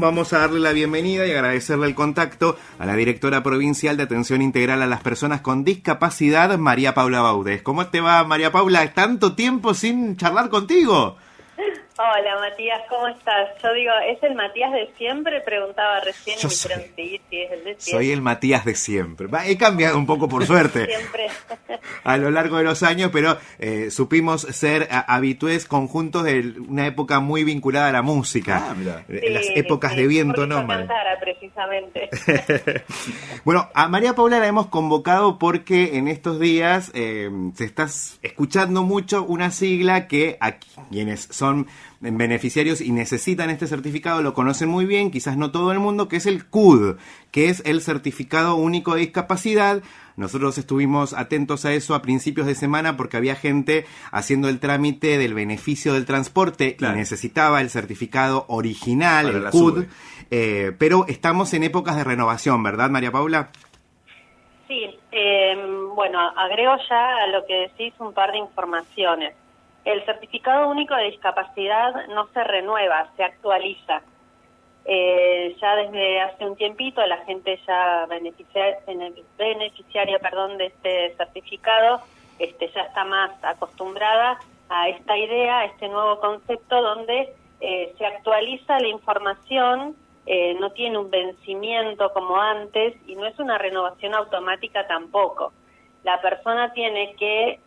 Vamos a darle la bienvenida y agradecerle el contacto a la directora provincial de Atención Integral a las Personas con Discapacidad, María Paula Baudés. ¿Cómo te va, María Paula? ¿Tanto tiempo sin charlar contigo? Hola, Matías, ¿cómo estás? Yo digo, ¿es el Matías de siempre? Preguntaba recién y me dijeron sí, es el de siempre. Soy el Matías de siempre. He cambiado un poco, por suerte. Siempre. A lo largo de los años, pero supimos ser habitués conjuntos de una época muy vinculada a la música. Las épocas de viento, ¿no? Cantara, precisamente. Bueno, a María Paula la hemos convocado porque en estos días se está escuchando mucho una sigla que a quienes son beneficiarios y necesitan este certificado lo conocen muy bien, quizás no todo el mundo, que es el CUD, que es el Certificado Único de Discapacidad. Nosotros estuvimos atentos a eso a principios de semana porque había gente haciendo el trámite del beneficio del transporte, claro, y necesitaba el certificado original, para el CUD, pero estamos en épocas de renovación, ¿verdad, María Paula? Sí, bueno, agrego ya a lo que decís un par de informaciones. El Certificado Único de Discapacidad no se renueva, se actualiza. Ya desde hace un tiempito la gente ya beneficiaria de este certificado ya está más acostumbrada a esta idea, a este nuevo concepto donde se actualiza la información, no tiene un vencimiento como antes y no es una renovación automática tampoco. La persona tiene que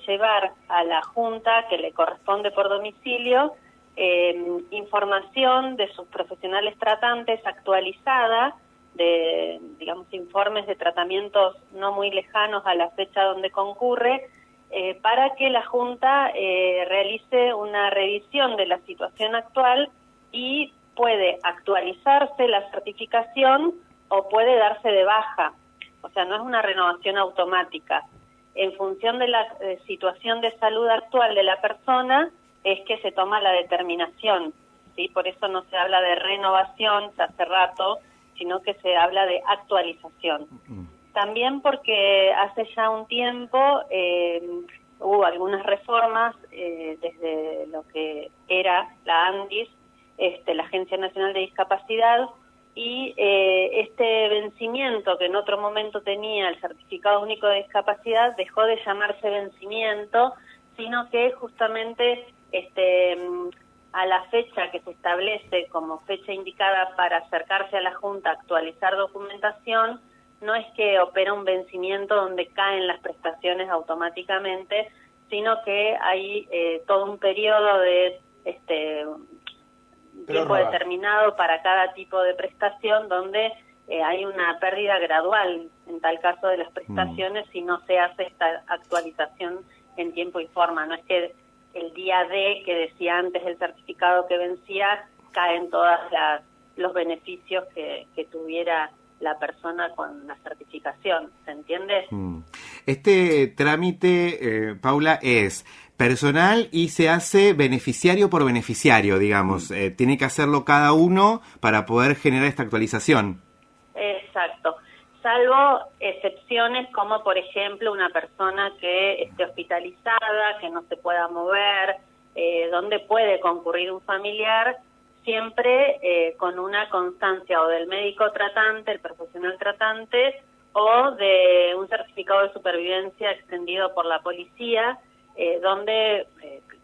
llevar a la junta que le corresponde por domicilio información de sus profesionales tratantes actualizada, de, digamos, informes de tratamientos no muy lejanos a la fecha donde concurre, para que la junta realice una revisión de la situación actual y puede actualizarse la certificación o puede darse de baja. O sea, no es una renovación automática. En función de la situación de salud actual de la persona es que se toma la determinación, ¿sí? Por eso no se habla de renovación hace rato, sino que se habla de actualización. También porque hace ya un tiempo hubo algunas reformas desde lo que era la ANDIS, la Agencia Nacional de Discapacidad, y este vencimiento que en otro momento tenía el Certificado Único de Discapacidad dejó de llamarse vencimiento, sino que justamente a la fecha que se establece como fecha indicada para acercarse a la Junta a actualizar documentación, no es que opera un vencimiento donde caen las prestaciones automáticamente, sino que hay todo un periodo de tiempo determinado para cada tipo de prestación donde hay una pérdida gradual en tal caso de las prestaciones si no se hace esta actualización en tiempo y forma. No es que el día D que decía antes el certificado que vencía caen todos los beneficios que tuviera la persona con la certificación, ¿se entiende? Este trámite, Paula, es personal y se hace beneficiario por beneficiario, digamos. Tiene que hacerlo cada uno para poder generar esta actualización. Exacto. Salvo excepciones como, por ejemplo, una persona que esté hospitalizada, que no se pueda mover, donde puede concurrir un familiar, siempre con una constancia o del médico tratante, el profesional tratante, o de un certificado de supervivencia extendido por la policía, donde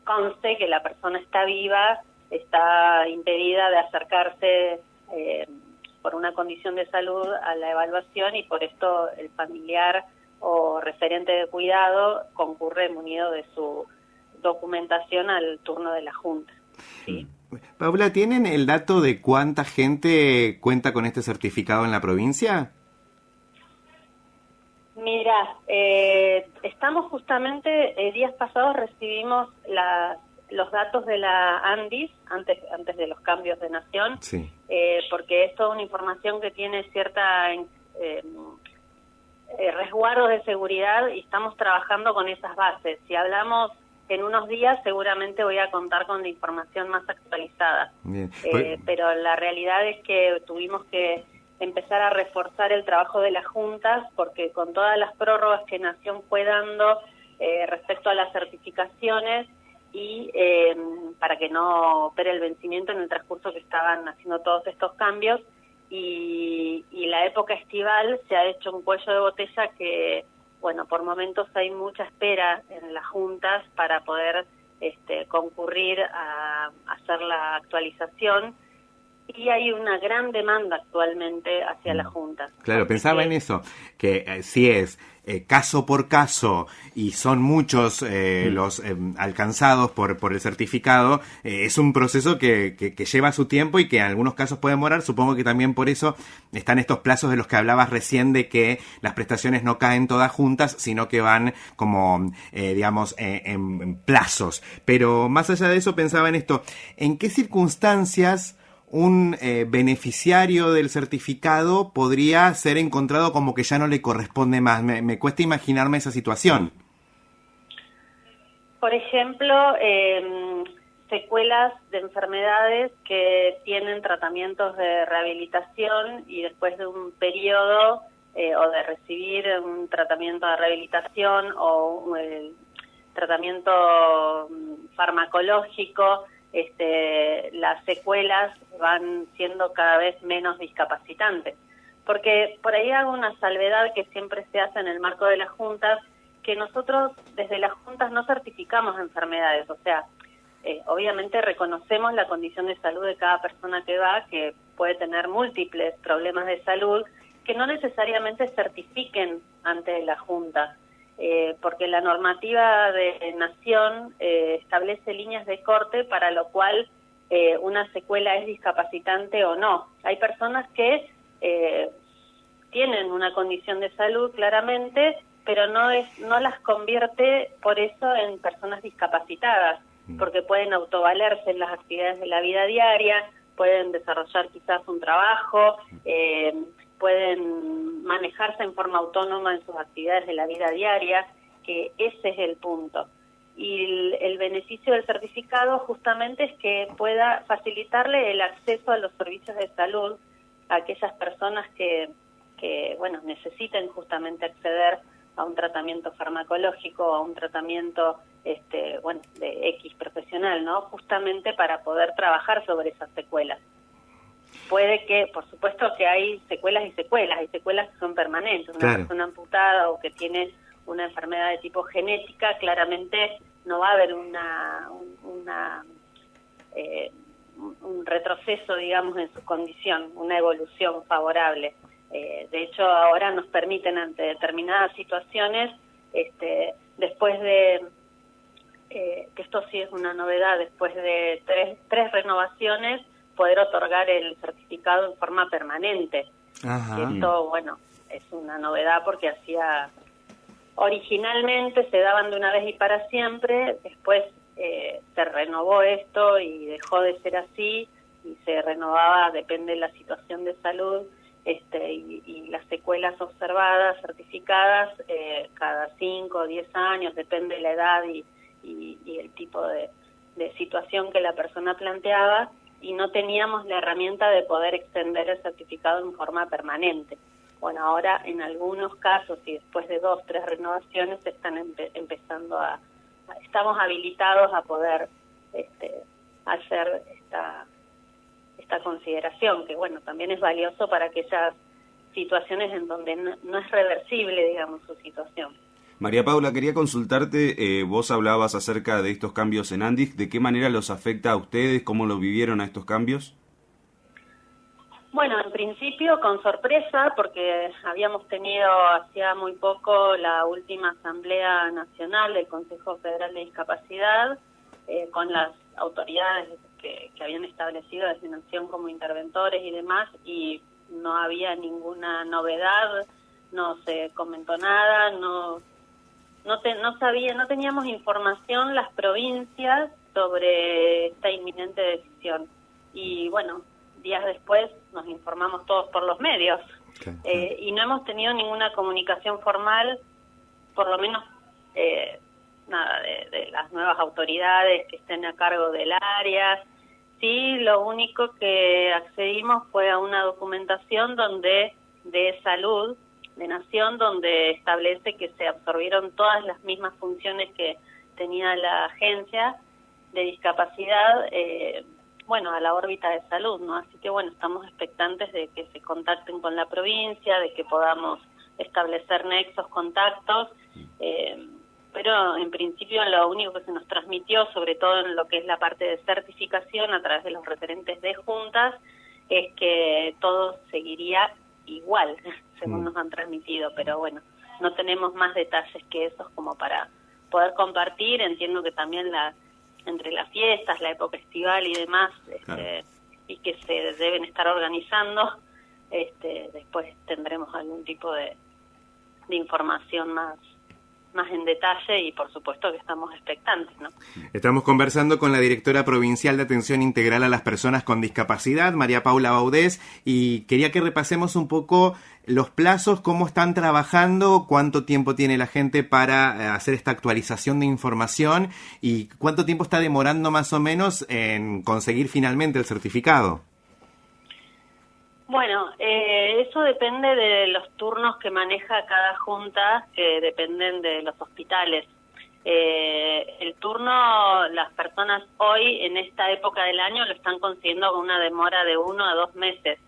conste que la persona está viva, está impedida de acercarse por una condición de salud a la evaluación y por esto el familiar o referente de cuidado concurre munido de su documentación al turno de la Junta. ¿Sí? Paula, ¿tienen el dato de cuánta gente cuenta con este certificado en la provincia? Mira, estamos justamente, días pasados recibimos los datos de la ANDIS, antes de los cambios de nación, sí. Porque es toda una información que tiene cierta resguardos de seguridad y estamos trabajando con esas bases. Si hablamos en unos días, seguramente voy a contar con la información más actualizada. Bien. Pero la realidad es que tuvimos que empezar a reforzar el trabajo de las juntas, porque con todas las prórrogas que Nación fue dando respecto a las certificaciones y para que no opere el vencimiento en el transcurso que estaban haciendo todos estos cambios, y la época estival se ha hecho un cuello de botella que, bueno, por momentos hay mucha espera en las juntas para poder concurrir a hacer la actualización, y hay una gran demanda actualmente hacia las juntas. Claro, pensaba en eso, que si es caso por caso y son muchos los alcanzados por el certificado, es un proceso que lleva su tiempo y que en algunos casos puede demorar. Supongo que también por eso están estos plazos de los que hablabas recién, de que las prestaciones no caen todas juntas, sino que van como, digamos, en plazos. Pero más allá de eso, pensaba en esto, ¿en qué circunstancias un beneficiario del certificado podría ser encontrado como que ya no le corresponde más? Me cuesta imaginarme esa situación. Por ejemplo, secuelas de enfermedades que tienen tratamientos de rehabilitación y después de un periodo o de recibir un tratamiento de rehabilitación o un tratamiento farmacológico, las secuelas van siendo cada vez menos discapacitantes. Porque por ahí hago una salvedad que siempre se hace en el marco de las juntas, que nosotros desde las juntas no certificamos enfermedades, o sea, obviamente reconocemos la condición de salud de cada persona que va, que puede tener múltiples problemas de salud, que no necesariamente certifiquen ante la junta. Porque la normativa de Nación establece líneas de corte para lo cual una secuela es discapacitante o no. Hay personas que tienen una condición de salud claramente, pero no las convierte por eso en personas discapacitadas, porque pueden autovalerse en las actividades de la vida diaria, pueden desarrollar quizás un trabajo, pueden manejarse en forma autónoma en sus actividades de la vida diaria, que ese es el punto. Y el beneficio del certificado justamente es que pueda facilitarle el acceso a los servicios de salud a aquellas personas que bueno, necesiten justamente acceder a un tratamiento farmacológico, a un tratamiento bueno, de X profesional, ¿no? Justamente para poder trabajar sobre esas secuelas. Puede que, por supuesto que hay secuelas y secuelas, hay secuelas que son permanentes. Una persona amputada o que tiene una enfermedad de tipo genética, claramente no va a haber un retroceso, digamos, en su condición, una evolución favorable. De hecho, ahora nos permiten ante determinadas situaciones, después de, que esto sí es una novedad, después de tres renovaciones, poder otorgar el certificado en forma permanente. Esto, bueno, es una novedad porque originalmente se daban de una vez y para siempre, después se renovó esto y dejó de ser así, y se renovaba, depende de la situación de salud, y las secuelas observadas, certificadas, cada 5 o 10 años, depende de la edad y el tipo de situación que la persona planteaba, y no teníamos la herramienta de poder extender el certificado en forma permanente. Bueno, ahora en algunos casos y después de 2 o 3 renovaciones se están empezando estamos habilitados a poder hacer esta consideración, que bueno, también es valioso para aquellas situaciones en donde no es reversible, digamos, su situación. María Paula, quería consultarte, vos hablabas acerca de estos cambios en ANDIS, ¿de qué manera los afecta a ustedes? ¿Cómo lo vivieron a estos cambios? Bueno, en principio con sorpresa, porque habíamos tenido hacía muy poco la última Asamblea Nacional del Consejo Federal de Discapacidad, con las autoridades que habían establecido desde Nación como interventores y demás, y no había ninguna novedad, no se comentó nada, no teníamos información las provincias sobre esta inminente decisión. Y bueno, días después nos informamos todos por los medios. Y no hemos tenido ninguna comunicación formal, por lo menos nada de las nuevas autoridades que estén a cargo del área. Sí, lo único que accedimos fue a una documentación de salud de Nación, donde establece que se absorbieron todas las mismas funciones que tenía la agencia, de discapacidad, bueno, a la órbita de salud, ¿no? Así que bueno, estamos expectantes de que se contacten con la provincia, de que podamos establecer nexos, contactos, pero en principio lo único que se nos transmitió, sobre todo en lo que es la parte de certificación a través de los referentes de juntas, es que todo seguiría igual, según nos han transmitido, pero bueno, no tenemos más detalles que esos como para poder compartir. Entiendo que también entre las fiestas, la época estival y demás, claro, y que se deben estar organizando, después tendremos algún tipo de información más en detalle, y por supuesto que estamos expectantes, ¿no? Estamos conversando con la directora provincial de Atención Integral a las Personas con Discapacidad, María Paula Baudés, y quería que repasemos un poco los plazos, cómo están trabajando, cuánto tiempo tiene la gente para hacer esta actualización de información y cuánto tiempo está demorando más o menos en conseguir finalmente el certificado. Bueno, eso depende de los turnos que maneja cada junta, que dependen de los hospitales. El turno, las personas hoy, en esta época del año, lo están consiguiendo con una demora de 1 a 2 meses.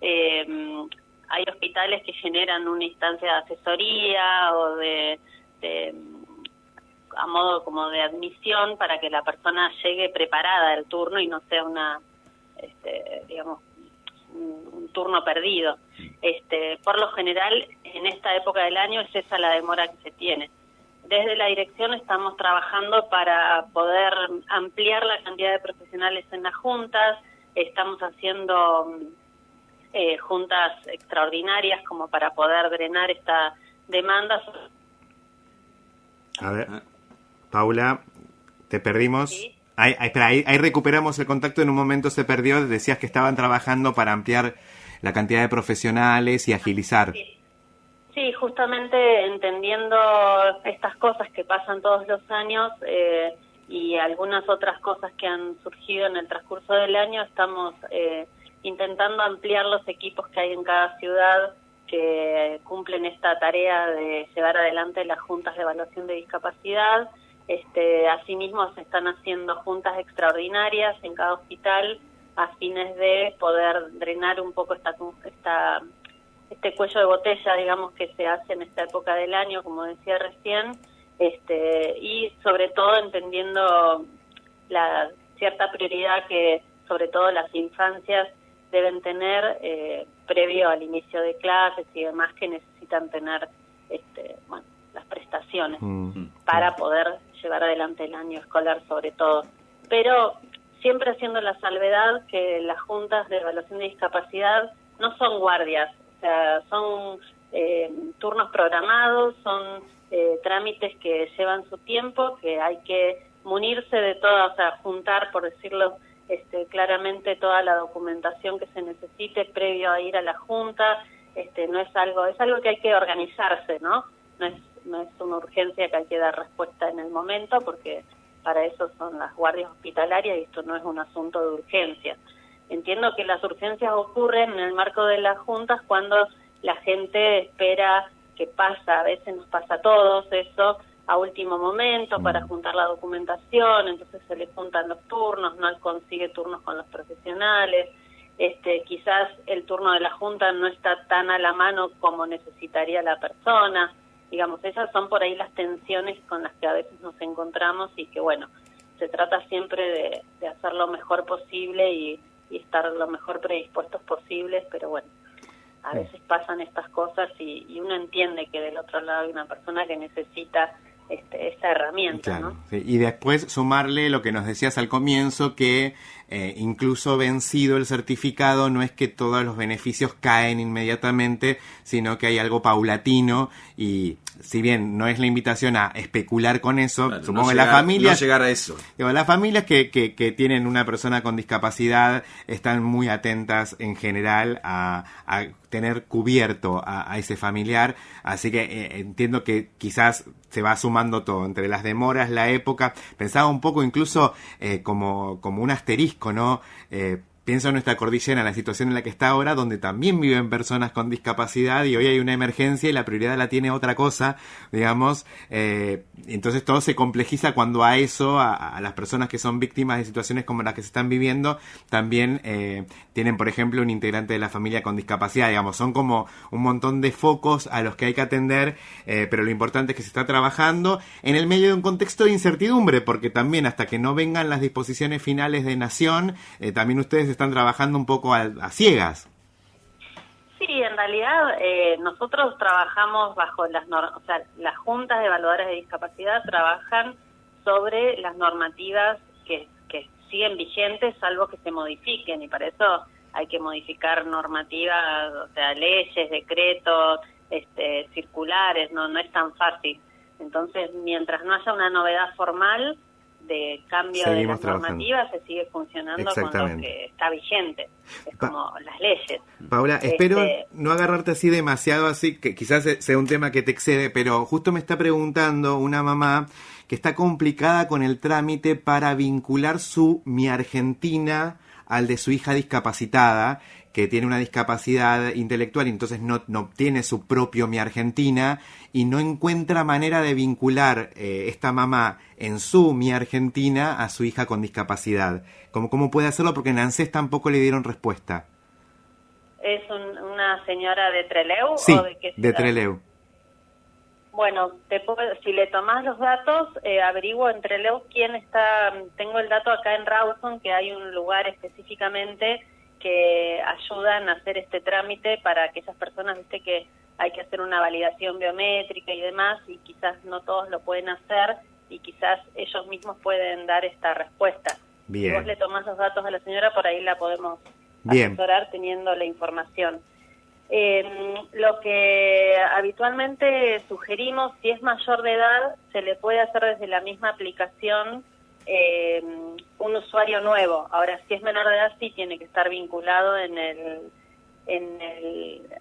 Hay hospitales que generan una instancia de asesoría o a modo como de admisión para que la persona llegue preparada al turno y no sea un turno perdido. Por lo general, en esta época del año es esa la demora que se tiene. Desde la dirección estamos trabajando para poder ampliar la cantidad de profesionales en las juntas. Estamos haciendo juntas extraordinarias como para poder drenar esta demanda. A ver, Paula, te perdimos. ¿Sí? Espera, ahí recuperamos el contacto, en un momento se perdió, decías que estaban trabajando para ampliar la cantidad de profesionales y agilizar. Sí, justamente entendiendo estas cosas que pasan todos los años y algunas otras cosas que han surgido en el transcurso del año, estamos intentando ampliar los equipos que hay en cada ciudad que cumplen esta tarea de llevar adelante las juntas de evaluación de discapacidad. Asimismo se están haciendo juntas extraordinarias en cada hospital a fines de poder drenar un poco este cuello de botella, digamos, que se hace en esta época del año, como decía recién, y sobre todo entendiendo la cierta prioridad que sobre todo las infancias deben tener previo al inicio de clases y demás, que necesitan tener las prestaciones para poder llevar adelante el año escolar sobre todo. Pero siempre haciendo la salvedad que las juntas de evaluación de discapacidad no son guardias, o sea, son turnos programados, son trámites que llevan su tiempo, que hay que munirse de toda, o sea, juntar, por decirlo claramente, toda la documentación que se necesite previo a ir a la junta. No es algo que hay que organizarse, ¿no? No es una urgencia que hay que dar respuesta en el momento, porque para eso son las guardias hospitalarias y esto no es un asunto de urgencia. Entiendo que las urgencias ocurren en el marco de las juntas cuando la gente espera que pasa, a veces nos pasa a todos eso, a último momento para juntar la documentación, entonces se le juntan los turnos, no consigue turnos con los profesionales, quizás el turno de la junta no está tan a la mano como necesitaría la persona. Digamos, esas son por ahí las tensiones con las que a veces nos encontramos y que, bueno, se trata siempre de hacer lo mejor posible y estar lo mejor predispuestos posibles, pero bueno, a veces pasan estas cosas y uno entiende que del otro lado hay una persona que necesita esta herramienta, claro, ¿no? Sí. Y después sumarle lo que nos decías al comienzo, que incluso vencido el certificado, no es que todos los beneficios caen inmediatamente, sino que hay algo paulatino, y si bien no es la invitación a especular con eso, claro, supongo que las familias... No llegar a eso. Digo, las familias que tienen una persona con discapacidad están muy atentas en general a tener cubierto a ese familiar, así que entiendo que quizás se va sumando todo, entre las demoras, la época. Pensaba un poco incluso como un asterisco, ¿no? pienso en nuestra cordillera, en la situación en la que está ahora, donde también viven personas con discapacidad y hoy hay una emergencia y la prioridad la tiene otra cosa, digamos. Entonces todo se complejiza cuando a eso, a las personas que son víctimas de situaciones como las que se están viviendo, también tienen, por ejemplo, un integrante de la familia con discapacidad, digamos. Son como un montón de focos a los que hay que atender, pero lo importante es que se está trabajando en el medio de un contexto de incertidumbre, porque también hasta que no vengan las disposiciones finales de Nación, también ustedes están trabajando un poco a ciegas. Sí, en realidad nosotros trabajamos bajo las normas, o sea, las juntas de evaluadores de discapacidad trabajan sobre las normativas que siguen vigentes, salvo que se modifiquen, y para eso hay que modificar normativas, o sea, leyes, decretos, circulares, no es tan fácil. Entonces, mientras no haya una novedad formal de cambio de las normativas, se sigue funcionando con lo que está vigente. Es como las leyes. Paula, espero no agarrarte así demasiado, así que quizás sea un tema que te excede, pero justo me está preguntando una mamá que está complicada con el trámite para vincular su Mi Argentina al de su hija discapacitada, que tiene una discapacidad intelectual y entonces no obtiene su propio Mi Argentina y no encuentra manera de vincular esta mamá en su Mi Argentina a su hija con discapacidad. ¿Cómo puede hacerlo? Porque en ANSES tampoco le dieron respuesta. ¿Es una señora de Trelew? Sí, ¿o de qué ciudad? De Trelew. Bueno, si le tomás los datos, averiguo en Trelew quién está. Tengo el dato acá en Rawson, que hay un lugar específicamente que ayudan a hacer este trámite para aquellas personas, viste, que hay que hacer una validación biométrica y demás, y quizás no todos lo pueden hacer, y quizás ellos mismos pueden dar esta respuesta. Bien. Si vos le tomás los datos a la señora, por ahí la podemos asesorar teniendo la información. Lo que habitualmente sugerimos, si es mayor de edad, se le puede hacer desde la misma aplicación un usuario nuevo. Ahora, si es menor de edad, sí tiene que estar vinculado en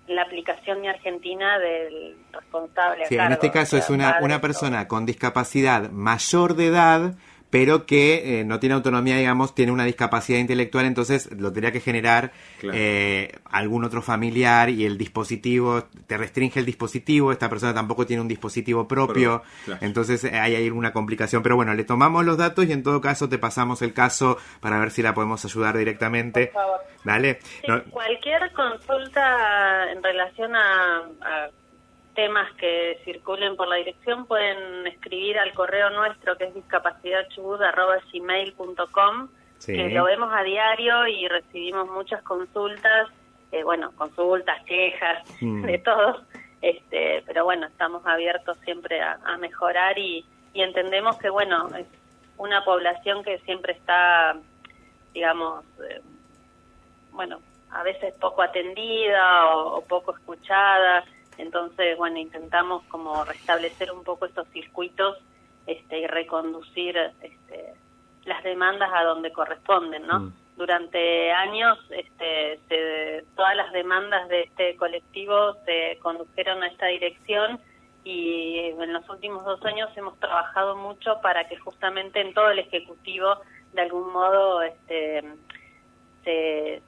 la aplicación Mi Argentina del responsable. Sí, en este caso es una persona con discapacidad mayor de edad, pero que no tiene autonomía, digamos, tiene una discapacidad intelectual, entonces lo tendría que generar algún otro familiar y el dispositivo, te restringe el dispositivo, esta persona tampoco tiene un dispositivo propio, entonces hay alguna complicación, pero bueno, le tomamos los datos y en todo caso te pasamos el caso para ver si la podemos ayudar directamente. Por favor. Dale. Sí, cualquier consulta en relación a temas que circulen por la dirección pueden escribir al correo nuestro, que es discapacidadchubut@gmail.com, que lo vemos a diario y recibimos muchas consultas, consultas, quejas, de todo, pero bueno, estamos abiertos siempre a mejorar y entendemos que, bueno, es una población que siempre está, digamos, a veces poco atendida o poco escuchada. Entonces, bueno, intentamos como restablecer un poco estos circuitos y reconducir las demandas a donde corresponden, ¿no? Durante años todas las demandas de este colectivo se condujeron a esta dirección y en los últimos 2 años hemos trabajado mucho para que justamente en todo el Ejecutivo de algún modo se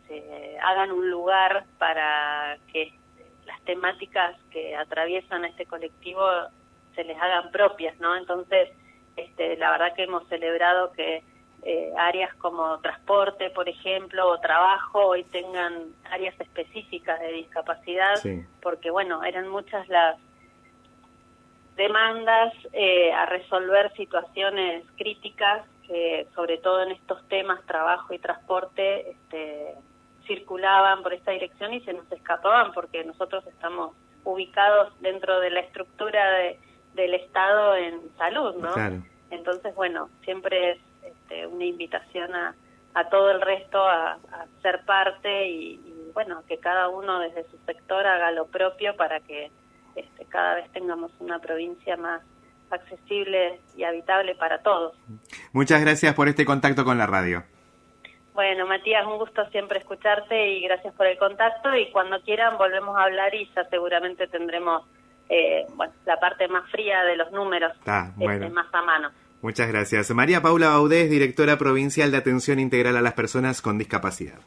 hagan un lugar para que las temáticas que atraviesan a este colectivo se les hagan propias, ¿no? Entonces, la verdad que hemos celebrado que áreas como transporte, por ejemplo, o trabajo, hoy tengan áreas específicas de discapacidad, porque, bueno, eran muchas las demandas a resolver situaciones críticas que, sobre todo en estos temas, trabajo y transporte, circulaban por esta dirección y se nos escapaban porque nosotros estamos ubicados dentro de la estructura del Estado en salud, ¿no? Claro. Entonces, bueno, siempre es una invitación a todo el resto a ser parte y, bueno, que cada uno desde su sector haga lo propio para que cada vez tengamos una provincia más accesible y habitable para todos. Muchas gracias por este contacto con la radio. Bueno, Matías, un gusto siempre escucharte y gracias por el contacto, y cuando quieran volvemos a hablar y ya seguramente tendremos la parte más fría de los números, más a mano. Muchas gracias. María Paula Baudés, directora provincial de Atención Integral a las Personas con Discapacidad.